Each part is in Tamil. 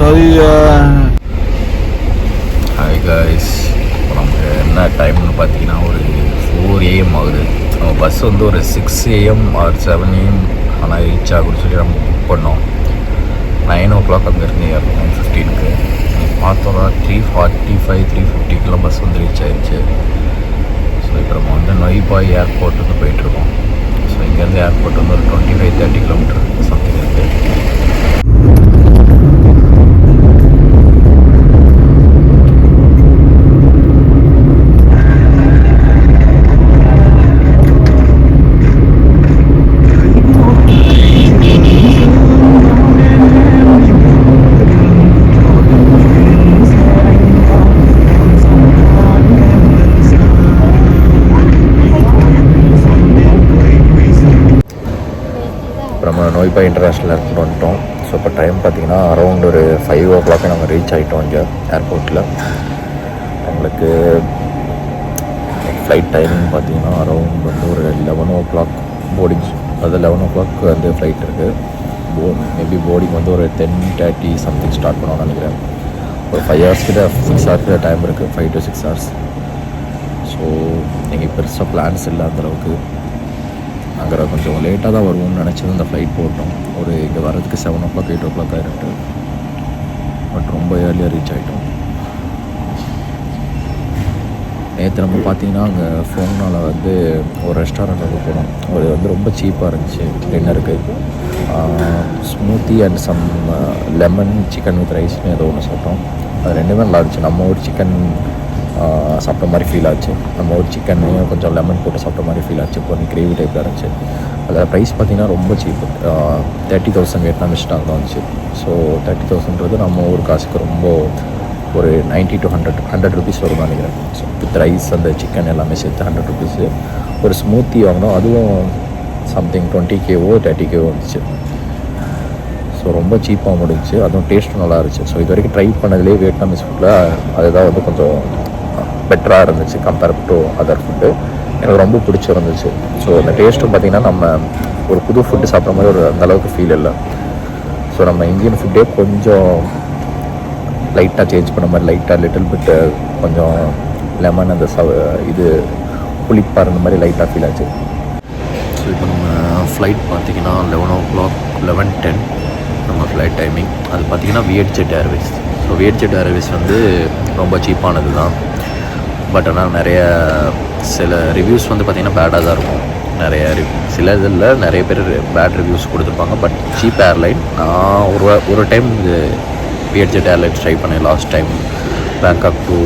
sorry. Hi guys, நமக்கு என்ன டைம்னு பார்த்தீங்கன்னா ஒரு 4 AM ஆகுது. நம்ம பஸ் வந்து ஒரு 6 AM ஆர் 7 AM ஆனால் ரீச் ஆகும்னு சொல்லி நம்ம புக் பண்ணோம். 9 o'clock அங்கேருந்து 9:15க்கு பார்த்தோம்னா 3:45 3:50க்கெலாம் பஸ் வந்து ரீச் ஆயிடுச்சு. ஸோ இப்போ நம்ம வந்து நொய்பாய் ஏர்போர்ட்டுக்கு போயிட்டுருக்கோம். ஸோ இங்கேருந்து ஏர்போர்ட் வந்து ஒரு 25-30 கிலோமீட்டர் சம்திங் இருக்குது. நம்ம நொய்பாய் இன்டர்நேஷ்னல் ஏர்போர்ட் வந்துட்டோம். ஸோ இப்போ டைம் பார்த்திங்கன்னா அரௌண்ட் ஒரு 5 o'clock நம்ம ரீச் ஆகிட்டோம் இங்கே ஏர்போர்ட்டில். நம்மளுக்கு ஃப்ளைட் டைமிங் பார்த்திங்கன்னா அரௌண்ட் வந்து ஒரு 11 o'clock போர்டிங். அது 11 o'clock வந்து ஃப்ளைட் இருக்குது. மேபி போர்டிங் வந்து ஒரு 10:30 சம்திங் ஸ்டார்ட் பண்ணணும்னு நினைக்கிறேன். ஒரு 5 hours கிட்ட 6 hours கிட்ட டைம் இருக்குது, 5 to 6 hours. ஸோ நீங்கள் பெருசாக பிளான்ஸ் இல்லை அந்தளவுக்கு. அங்கே கொஞ்சம் லேட்டாக தான் வருவோம்னு நினச்சது இந்த ஃப்ளைட் போட்டோம். ஒரு இங்கே வரதுக்கு 7 o'clock 8 o'clock ஆகிட்டு, பட் ரொம்ப ஏர்லியாக ரீச் ஆகிட்டோம். நேற்று நம்ம பார்த்தீங்கன்னா அங்கே ஃபோனால் வந்து ஒரு ரெஸ்டாரண்ட் வந்து போனோம். ஒரு வந்து ரொம்ப சீப்பாக இருந்துச்சு டின்னருக்கு. Smoothie and some lemon chicken with ரைஸ்னு ஏதோ ஒன்று சாப்பிட்டோம். அது ரெண்டுமே நல்லா இருந்துச்சு. நம்ம ஒரு சிக்கன் சாப்பிட்ட மாதிரி ஃபீல் ஆச்சு. நம்ம ஒரு சிக்கனையும் கொஞ்சம் லெமன் போட்டு சாப்பிட்ட மாதிரி ஃபீல் ஆச்சு. கொஞ்சம் கிரேவி டைப்பில் இருந்துச்சு. அதில் ப்ரைஸ் பார்த்திங்கன்னா ரொம்ப சீப்பு. 30,000 வியட்நாமிஸ் டாலர் தான் வந்துச்சு. ஸோ 30,000ன்றது நம்ம ஒரு காசுக்கு ரொம்ப ஒரு 90 to 100 ருபீஸ் வரும்னு நினைக்கிறேன். ஸோ வித் ரைஸ் அந்த சிக்கன் எல்லாமே சேர்த்து 100 ருபீஸு. ஒரு ஸ்மூத்தி வாங்கினோம், அதுவும் சம்திங் 20K 30K வந்துச்சு. ஸோ ரொம்ப சீப்பாக முடிஞ்சிச்சு. அதுவும் டேஸ்ட்டும் நல்லா இருந்துச்சு. ஸோ இது வரைக்கும் ட்ரை பண்ணதுலேயே வியட்நாமிஸ் ஃபுட்டில் அதுதான் வந்து கொஞ்சம் பெட்டராக இருந்துச்சு கம்பேர் டு அதர் ஃபுட்டு. எனக்கு ரொம்ப பிடிச்சிருந்துச்சு. ஸோ அந்த டேஸ்ட்டும் பார்த்திங்கன்னா நம்ம ஒரு புது ஃபுட்டு சாப்பிட்ற மாதிரி ஒரு அந்தளவுக்கு ஃபீல் இல்லை. ஸோ நம்ம இந்தியன் ஃபுட்டே கொஞ்சம் லைட்டாக சேஞ்ச் பண்ண மாதிரி, லைட்டாக லிட்டில் பிட்டு கொஞ்சம் லெமன் அந்த இது புளிப்பாக இருந்த மாதிரி லைட்டாக ஃபீல் ஆச்சு. ஸோ இப்போ நம்ம ஃப்ளைட் பார்த்திங்கன்னா 11 o'clock 11:10 நம்ம ஃப்ளைட் டைமிங். அது பார்த்திங்கன்னா VietJet Airways. So VietJet Airways வந்து ரொம்ப சீப்பானது தான். பட் ஆனால் நிறைய சில ரிவ்யூஸ் வந்து பார்த்திங்கன்னா பேடாக தான் இருக்கும். சில இதில் நிறைய பேர் பேட் ரிவ்யூஸ் கொடுத்துருப்பாங்க. But cheap airline. நான் ஒரு டைம் இது வியட்ஜெட் ஏர்லைன்ஸ் ட்ரை பண்ணேன் last time Bangkok to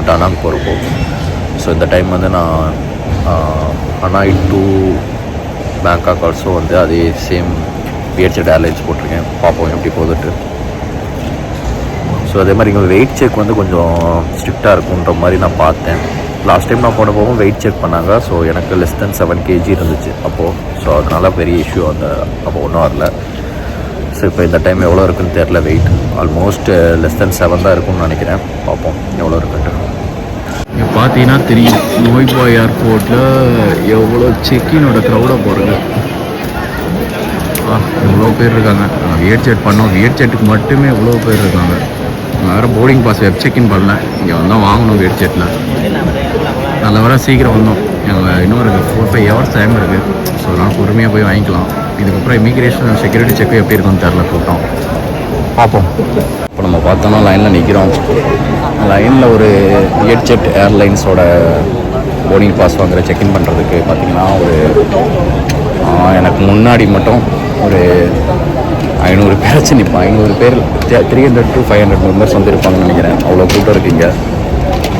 Da Nang போகிறப்போ. ஸோ இந்த டைம் வந்து நான் ஹனாய் டு பேங்காக் ஆல்சோ வந்து அதே சேம் வியட்ஜெட் ஏர்லைன்ஸ் போட்டிருக்கேன். பார்ப்போம் எப்படி போகுதுட்டு. ஸோ அதே மாதிரி இங்கே வெயிட் செக் வந்து கொஞ்சம் ஸ்ட்ரிக்டாக இருக்குன்ற மாதிரி நான் பார்த்தேன். லாஸ்ட் டைம் நான் போனப்போவும் வெயிட் செக் பண்ணாங்க. ஸோ எனக்கு லெஸ் தென் 7 kg இருந்துச்சு அப்போது. ஸோ அதனால பெரிய இஷ்யூ அப்போ ஒன்றும் வரல. ஸோ இப்போ இந்த டைம் எவ்வளோ இருக்குன்னு தெரில. வெயிட் ஆல்மோஸ்ட் லெஸ் தென் 7 தான் இருக்குன்னு நினைக்கிறேன். பார்ப்போம் எவ்வளோ இருக்குன்ட்டு. இங்கே பார்த்தீங்கன்னா தெரியும் நொய்பாய் ஏர்போர்ட்டில் எவ்வளோ செக்கினோட க்ரௌடாக போகிறது. இவ்வளோ பேர் இருக்காங்க. வியட் செட் பண்ணோம். வியட் செட்டுக்கு மட்டுமே இவ்வளோ பேர் இருக்காங்க. வேறு போர்டிங் பாஸ் வெப் செக்இன் பண்ணல. இங்கே வந்தால் வாங்கணும் வியட் செட்டில். நல்ல வர சீக்கிரம் வந்தோம். எங்கள் இன்னும் ஒரு 4-5 hours டைம் இருக்குது. ஸோ அதனால் பொறுமையாக போய் வாங்கிக்கலாம். இதுக்கப்புறம் இமிக்ரேஷன் செக்யூரிட்டி செக் எப்படி இருக்குன்னு தெரில, கூட்டம் பார்ப்போம். இப்போ நம்ம பார்த்தோன்னா லைனில் நிற்கிறோம். லைனில் ஒரு வியட் ஜெட் ஏர்லைன்ஸோட போர்டிங் பாஸ் வாங்குகிற செக்இன் பண்ணுறதுக்கு பார்த்திங்கன்னா ஒரு எனக்கு முன்னாடி மட்டும் ஒரு 500 பேராச்சு நிற்போம். 500 பேர் 300 to 500 மெம்பர்ஸ் வந்து இருப்பாங்கன்னு நினைக்கிறேன். அவ்வளோ கூட்டம் இருக்குங்க.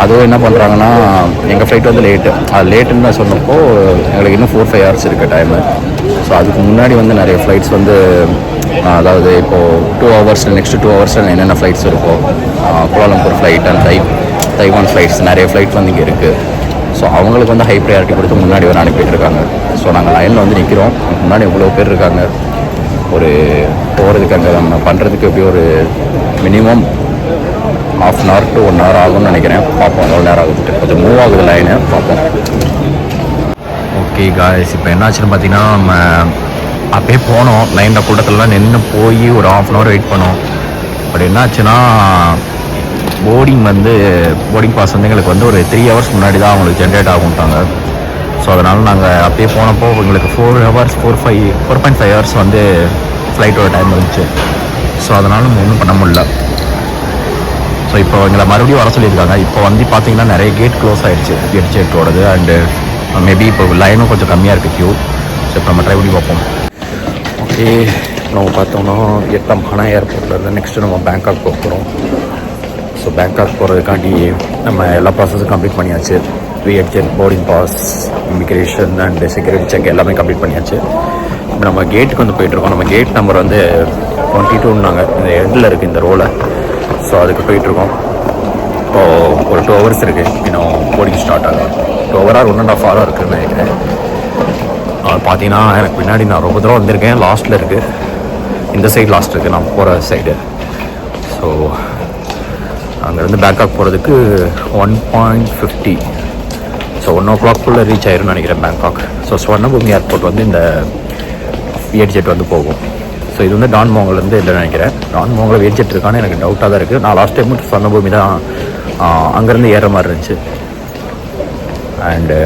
அதுவும் என்ன பண்ணுறாங்கன்னா எங்கள் ஃப்ளைட் வந்து லேட்டுன்னு நான் சொன்னப்போ எங்களுக்கு இன்னும் 4-5 hours இருக்குது டைமு. ஸோ அதுக்கு முன்னாடி வந்து நிறைய ஃப்ளைட்ஸ் வந்து அதாவது இப்போது 2 hours நெக்ஸ்ட் 2 hours என்னென்ன ஃப்ளைட்ஸ் இருக்கோ Kuala Lumpur flight and Taiwan flights நிறைய ஃப்ளைட் வந்து இங்கே இருக்குது. ஸோ அவங்களுக்கு வந்து ஹை ப்ரையாரிட்டி கொடுத்து முன்னாடி வர அனுப்பிட்டு இருக்காங்க. ஸோ நாங்கள் லைனில் வந்து நிற்கிறோம். முன்னாடி இவ்வளோ பேர் இருக்காங்க. ஒரு போகிறதுக்கு அங்கே நம்ம பண்ணுறதுக்கு எப்படி ஒரு மினிமம் 1/2 hour to 1 hour ஆகும்னு நினைக்கிறேன். பார்ப்போம் எவ்வளோ நேரம் ஆகுதுட்டு. கொஞ்சம் மூவ் ஆகுது லைனு, பார்ப்போம். ஓகே காய்ஸ், இப்போ என்னாச்சுன்னு பார்த்தீங்கன்னா நம்ம அப்படியே போனோம். லைனில் கூட்டத்திலலாம் நின்று போய் ஒரு 1/2 hour வெயிட் பண்ணோம். பட் என்னாச்சுன்னா போர்டிங் பாஸ் வந்து எங்களுக்கு வந்து ஒரு 3 hours முன்னாடி தான் அவங்களுக்கு ஜென்ரேட் ஆகும்ட்டாங்க. ஸோ அதனால் நாங்கள் அப்படியே போனப்போ எங்களுக்கு 4.5 hours வந்து ஃப்ளைட்டோட டைம் இருந்துச்சு. ஸோ அதனால் நம்ம ஒன்றும் பண்ண முடியல. ஸோ இப்போ எங்களை மறுபடியும் வர சொல்லியிருக்காங்க. இப்போ வந்து பார்த்தீங்கன்னா நிறைய கேட் க்ளோஸ் ஆகிடுச்சு வியட்ஜெட்டோடது. அண்டு மேபி இப்போ லைனும் கொஞ்சம் கம்மியாக இருக்குது க்யூ. ஸோ இப்போ நம்ம ட்ரை பண்ணி பார்ப்போம். ஓகே, நம்ம பார்த்தோம்னா வியட்நாம் ஹனாய் ஏர்போர்ட்டில் நெக்ஸ்ட்டு நம்ம பேங்காக் போக போகிறோம். ஸோ பேங்காக் போகிறதுக்காண்டி நம்ம எல்லா ப்ராசஸும் கம்ப்ளீட் பண்ணியாச்சு. VietJet boarding pass, immigration and security check எல்லாமே கம்ப்ளீட் பண்ணியாச்சு. இப்போ நம்ம கேட்டுக்கு வந்து போயிட்டுருக்கோம். நம்ம கேட் நம்பர் வந்து 22ன்னாங்க. இந்த எண்டில் இருக்குது இந்த ரோவில். ஸோ அதுக்கு போயிட்டுருக்கோம். இப்போது ஒரு 2 hours இருக்குது இன்னும் போர்டிங் ஸ்டார்ட் ஆகும். 2 hour or 1.5 hour இருக்குதுன்னு நினைக்கிறேன். பார்த்தீங்கன்னா எனக்கு பின்னாடி நான் ரொம்ப தூரம் வந்திருக்கேன். லாஸ்ட்டில் இருக்குது, இந்த சைடு லாஸ்ட் இருக்குது நான் போகிற சைடு. ஸோ அங்கேருந்து பேங்காக் போகிறதுக்கு 1.50. ஸோ 1 o'clock ரீச் ஆயிரும்னு நினைக்கிறேன் பேங்காக். ஸோ ஸ்வர்ணபூமி ஏர்போர்ட் வந்து இந்த வியட்ஜெட் வந்து போகும். ஸோ இது வந்து டான்மோங்கிலேருந்து இல்லைன்னு நினைக்கிறேன். டான்மோங்கில் வியட்ஜெட் இருக்கான்னு எனக்கு டவுட்டாக தான் இருக்குது. நான் லாஸ்ட் டைம் ஸ்வர்ணபூமி தான் அங்கேருந்து ஏறுற மாதிரி இருந்துச்சு. அண்டு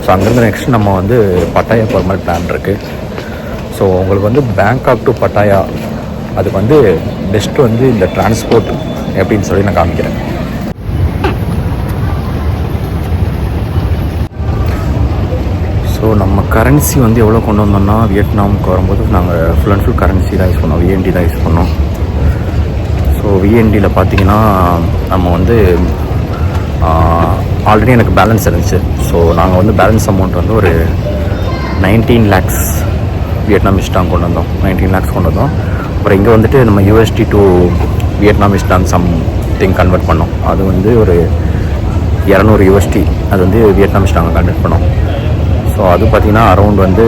ஸோ அங்கேருந்து நெக்ஸ்ட் நம்ம வந்து பட்டாயா போகிற மாதிரி பிளான் இருக்குது. ஸோ உங்களுக்கு வந்து பேங்காக் டு பட்டாயா அதுக்கு வந்து பெஸ்ட்டு வந்து இந்த டிரான்ஸ்போர்ட் எப்படின்னு சொல்லி நான் காமிக்கிறேன். ஸோ நம்ம கரன்சி வந்து எவ்வளோ கொண்டு வந்தோம்னா வியட்நாமுக்கு வரும்போது நாங்கள் ஃபுல் அண்ட் ஃபுல் கரன்சி தான் யூஸ் பண்ணோம், விஎன்டி தான் யூஸ் பண்ணோம். ஸோ விஎன்டியில் பார்த்தீங்கன்னா நம்ம வந்து ஆல்ரெடி எனக்கு பேலன்ஸ் இருந்துச்சு. ஸோ நாங்கள் வந்து பேலன்ஸ் அமௌண்ட் வந்து ஒரு 19 lakhs வியட்நாமிஸ் டாங் கொண்டு வந்தோம். 19 lakhs கொண்டு வந்தோம். அப்புறம் இங்கே வந்துட்டு நம்ம USD to Vietnamese dong something convert பண்ணோம். அது வந்து ஒரு 200 USD அது வந்து வியட்நாமிஸ் டாங்க கன்வெர்ட் பண்ணோம். ஸோ அது பார்த்திங்கன்னா அரௌண்ட் வந்து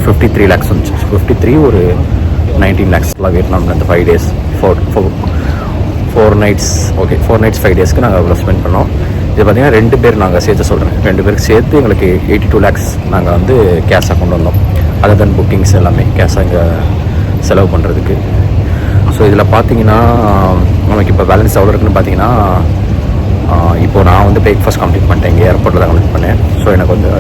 53 lakhs வந்துச்சு. 53 ஒரு 19 lakhsலாம் வியட்நாமில் இந்த 5 days 4 nights. ஓகே, 4 nights 5 daysக்கு நாங்கள் அவ்வளோ ஸ்பெண்ட் பண்ணோம். இது பார்த்திங்கன்னா 2 பேர் நாங்கள் சேர்த்து சொல்கிறேன், 2 பேருக்கு சேர்த்து எங்களுக்கு 82 lakhs நாங்கள் வந்து கேஷாக கொண்டு வந்தோம். அதர் தென் புக்கிங்ஸ் எல்லாமே கேஷாக இங்கே செலவு பண்ணுறதுக்கு. ஸோ இதில் பார்த்தீங்கன்னா நமக்கு இப்போ பேலன்ஸ் எவ்வளோ இருக்குன்னு பார்த்தீங்கன்னா இப்போது நான் வந்து பிரேக்ஃபாஸ்ட் கம்ப்ளீட் பண்ணிட்டேன். இங்கே ஏர்போர்ட்டில் தான் கம்ப்ளீட் பண்ணேன். ஸோ எனக்கு வந்து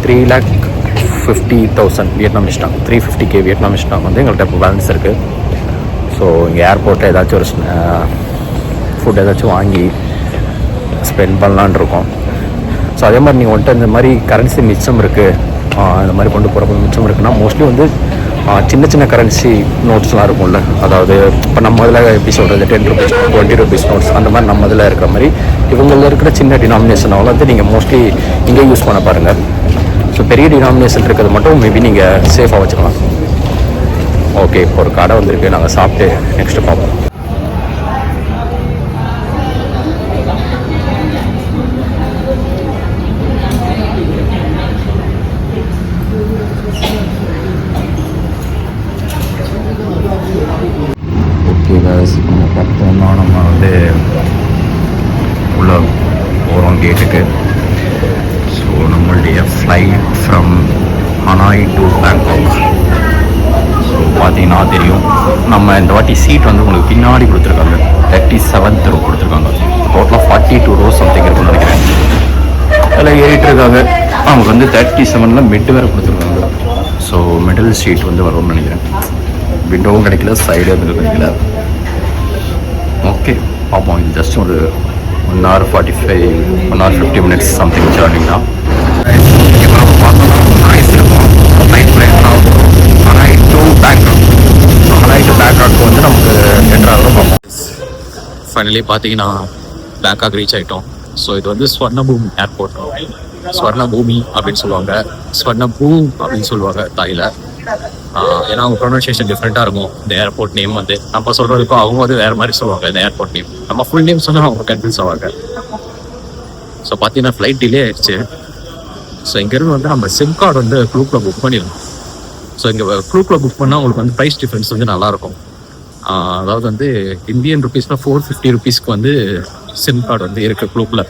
3,50,000 Vietnamese Tang, 350K Vietnamese Tang வந்து எங்கள்கிட்ட இப்போ பேலன்ஸ் இருக்குது. ஸோ இங்கே ஏர்போர்ட்டில் ஏதாச்சும் ஒரு ஃபுட் ஏதாச்சும் வாங்கி ஸ்பெண்ட் பண்ணலான் இருக்கோம். ஸோ அதே மாதிரி நீங்கள் வந்துட்டு இந்த மாதிரி கரன்சி மிச்சம் இருக்குது, இந்த மாதிரி கொண்டு போகிறப்ப மிச்சம் இருக்குன்னா மோஸ்ட்லி வந்து சின்ன சின்ன கரன்சி நோட்ஸ்லாம் இருக்கும்ல. அதாவது இப்போ நம்ம இதில் எப்படி சொல்கிறது 10 rupees 20 rupees நோட்ஸ் அந்த மாதிரி நம்ம இதில் இருக்கிற மாதிரி இவங்களில் இருக்கிற சின்ன டினாமினேஷன் வந்து நீங்கள் மோஸ்ட்லி இங்கே யூஸ் பண்ண பாருங்கள். ஸோ பெரிய டினாமினேஷன் இருக்கிறது மட்டும் மேபி நீங்கள் சேஃபாக வச்சுக்கலாம். ஓகே, இப்போ ஒரு கடை வந்திருக்கு, நாங்கள் சாப்பிட்டு நெக்ஸ்ட்டு பார்ப்போம். ஓகே guys, நம்ம பார்த்தோம்னா நம்ம வந்து உள்ள போகிறோம் கேட்டுக்கு. ஸோ நம்மளுடைய flight from Hanoi to Bangkok. So பார்த்தீங்கன்னா தெரியும், நம்ம இந்த வாட்டி சீட் வந்து உங்களுக்கு பின்னாடி கொடுத்துருக்காங்க. 37th row கொடுத்துருக்காங்க. டோட்டலாக 42 rows சம்திங் இருக்குன்னு நினைக்கிறேன். அதில் ஏறிட்டு இருக்காங்க. அவங்க வந்து 37ல் மிட் வேறு கொடுத்துருக்காங்க. ஸோ மிடில் சீட் வந்து வரும்னு நினைக்கிறேன். விண்டோவும் கிடைக்கல, சைடு வந்து கிடைக்கல. ஓகே, பார்ப்போம். இது ஜஸ்ட் ஒரு 1 hour 50 minutes சம்திங் ஜர்னிங் தான். இப்போ நம்ம பார்த்தோம்னா நாய்ஸ் இருக்கும். Night flight Hanoi to Bangkok. Hanoi to Bangkok வந்து நமக்கு 2 hour பார்ப்போம். ஃபைனலி பார்த்தீங்கன்னா பேங்காக் ரீச் ஆகிட்டோம். ஸோ இது வந்து ஸ்வர்ணபூமி ஏர்போர்ட். ஸ்வர்ணபூமி அப்படின்னு சொல்லுவாங்க, ஸ்வர்ணபூம் அப்படின்னு சொல்லுவாங்க தாயில். ஏன்னா அவங்க ப்ரொனன்சியேஷன் டிஃப்ரெண்ட்டாக இருக்கும். இந்த ஏர்போர்ட் நேம் வந்து நம்ம சொல்கிறதுக்கும் அவங்க வந்து வேறு மாதிரி சொல்லுவாங்க. இந்த ஏர்போர்ட் நேம் நம்ம ஃபுல் நேம் சொன்னால் அவங்க கன்ஃபியூஸ் ஆவாங்க. ஸோ பார்த்தீங்கன்னா ஃப்ளைட் டிலே ஆயிடுச்சு. ஸோ இங்கேருந்து வந்து நம்ம சிம் கார்டு வந்து குரூப்பில் புக் பண்ணிடணும். ஸோ இங்கே குரூப்பில் புக் பண்ணால் உங்களுக்கு வந்து ப்ரைஸ் டிஃப்ரென்ஸ் வந்து நல்லாயிருக்கும். அதாவது வந்து இந்தியன் ருபீஸில் 450 rupeesக்கு வந்து சிம் கார்டு வந்து இருக்குது குரூப்பில்.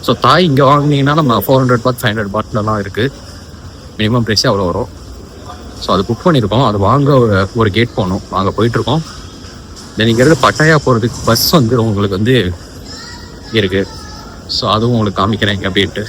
ஸோ தாய் இங்கே வாங்கினீங்கன்னா நம்ம 400 baht 500 bahtலாம் இருக்குது. மினிமம் ப்ரைஸே அவ்வளோ வரும். ஸோ அது புக் பண்ணியிருக்கோம். அது வாங்க ஒரு கேட் போகணும். அங்கே போயிட்டுருக்கோம். தென் இங்கேருந்து பட்டாயா போகிறதுக்கு பஸ் வந்து உங்களுக்கு வந்து இருக்குது. ஸோ அதுவும் உங்களுக்கு காமிக்கிறேன் அப்படின்ட்டு.